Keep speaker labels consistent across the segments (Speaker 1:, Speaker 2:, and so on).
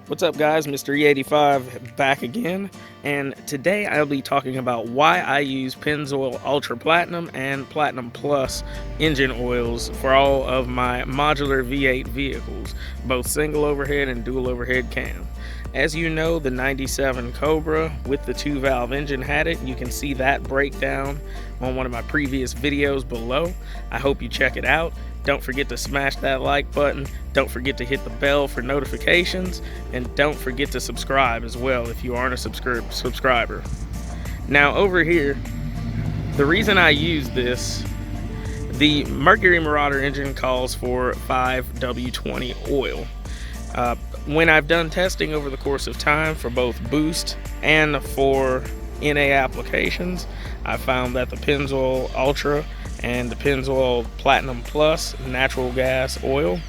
Speaker 1: What's up, guys? Mr. E85 back again, and today I'll be talking about why I use Pennzoil Ultra Platinum and Platinum Plus engine oils for all of my modular V8 vehicles, both single overhead and dual overhead cam. As you know, the 97 Cobra with the 2-valve engine had it. You can see that breakdown on one of my previous videos below. I hope you check it out. Don't forget to smash that like button. Don't forget to hit the bell for notifications. And don't forget to subscribe as well if you aren't a subscriber. Now over here, the reason I use this, the Mercury Marauder engine calls for 5W20 oil. When I've done testing over the course of time for both boost and for NA applications, I found that the Pennzoil Ultra and the Pennzoil Platinum Plus natural gas oil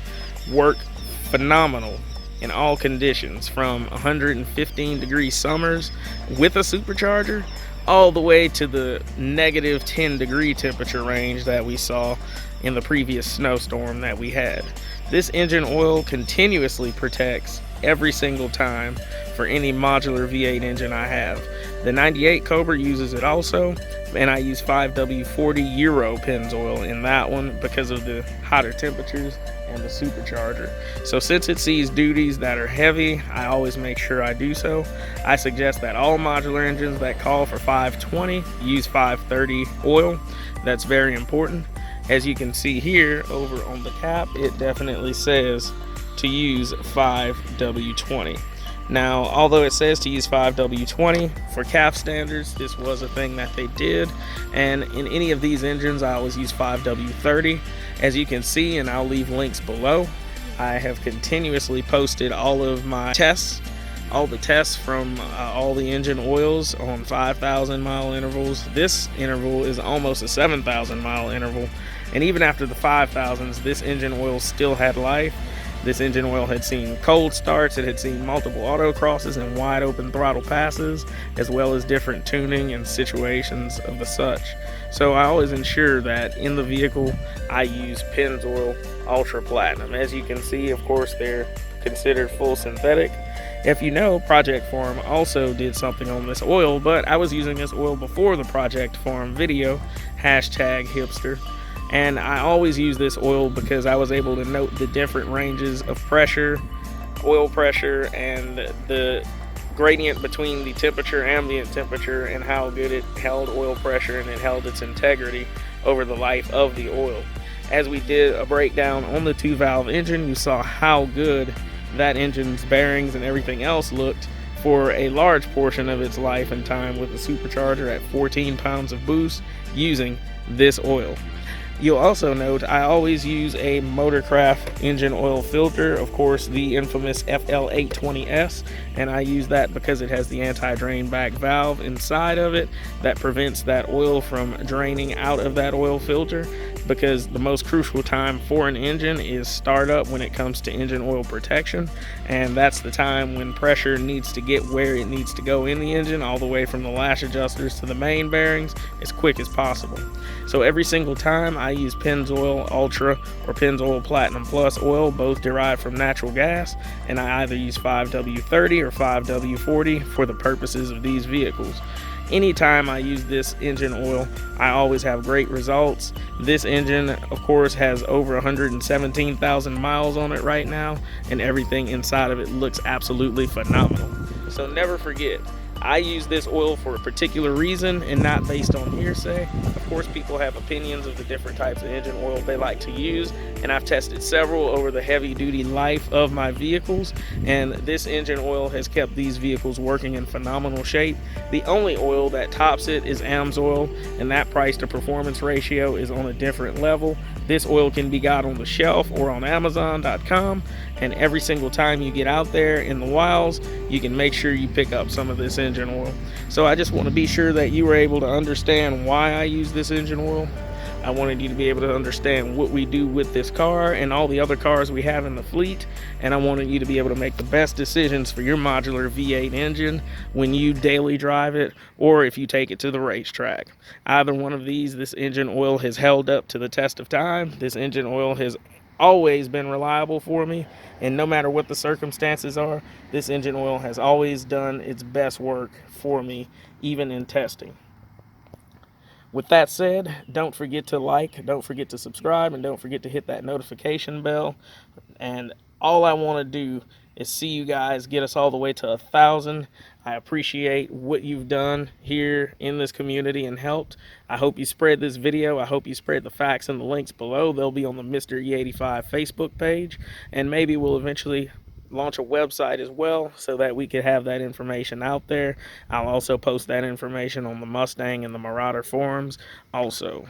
Speaker 1: work phenomenal in all conditions, from 115-degree summers with a supercharger all the way to the negative 10-degree temperature range that we saw in the previous snowstorm that we had. This engine oil continuously protects every single time for any modular V8 engine I have. The 98 Cobra uses it also, and I use 5W40 Euro Pennzoil in that one because of the hotter temperatures and the supercharger. So since it sees duties that are heavy, I always make sure I do so. I suggest that all modular engines that call for 520 use 530 oil. That's very important. As you can see here over on the cap, it definitely says to use 5W20. Now, although it says to use 5W20 for CAF standards, this was a thing that they did, and in any of these engines I always use 5W30. As you can see, and I'll leave links below, I have continuously posted all of my tests, all the tests from all the engine oils on 5,000 mile intervals. This interval is almost a 7,000 mile interval, and even after the 5,000s, this engine oil still had life. This engine oil had seen cold starts, it had seen multiple autocrosses and wide open throttle passes, as well as different tuning and situations of the such. So I always ensure that in the vehicle I use Pennzoil Ultra Platinum. As you can see, of course, they're considered full synthetic. If you know, Project Farm also did something on this oil, but I was using this oil before the Project Farm video, #hipster. And I always use this oil because I was able to note the different ranges of pressure, oil pressure, and the gradient between the temperature, ambient temperature, and how good it held oil pressure and it held its integrity over the life of the oil. As we did a breakdown on the 2-valve engine, you saw how good that engine's bearings and everything else looked for a large portion of its life and time with the supercharger at 14 pounds of boost using this oil. You'll also note I always use a Motorcraft engine oil filter, of course the infamous FL820S, and I use that because it has the anti-drain back valve inside of it that prevents that oil from draining out of that oil filter, because the most crucial time for an engine is startup when it comes to engine oil protection, and that's the time when pressure needs to get where it needs to go in the engine, all the way from the lash adjusters to the main bearings, as quick as possible. So every single time I use Pennzoil Ultra or Pennzoil Platinum Plus oil, both derived from natural gas, and I either use 5W30 or 5W40 for the purposes of these vehicles. Anytime I use this engine oil, I always have great results. This engine, of course, has over 117,000 miles on it right now, and everything inside of it looks absolutely phenomenal. So never forget, I use this oil for a particular reason and not based on hearsay. Of course, people have opinions of the different types of engine oil they like to use, and I've tested several over the heavy-duty life of my vehicles, and this engine oil has kept these vehicles working in phenomenal shape. The only oil that tops it is Pennzoil, and that price to performance ratio is on a different level. This oil can be got on the shelf or on Amazon.com, and every single time you get out there in the wilds, you can make sure you pick up some of this engine oil. So I just want to be sure that you were able to understand why I use this engine oil. I wanted you to be able to understand what we do with this car and all the other cars we have in the fleet, and I wanted you to be able to make the best decisions for your modular V8 engine when you daily drive it or if you take it to the racetrack. Either one of these, this engine oil has held up to the test of time. This engine oil has always been reliable for me, and no matter what the circumstances are, this engine oil has always done its best work for me, even in testing. With that said, don't forget to like, don't forget to subscribe, and don't forget to hit that notification bell. And all I want to do is see you guys get us all the way to 1,000. I appreciate what you've done here in this community and helped. I hope you spread this video. I hope you spread the facts and the links below. They'll be on the Mr. E85 Facebook page, and maybe we'll eventually launch a website as well so that we could have that information out there. I'll also post that information on the Mustang and the Marauder forums also.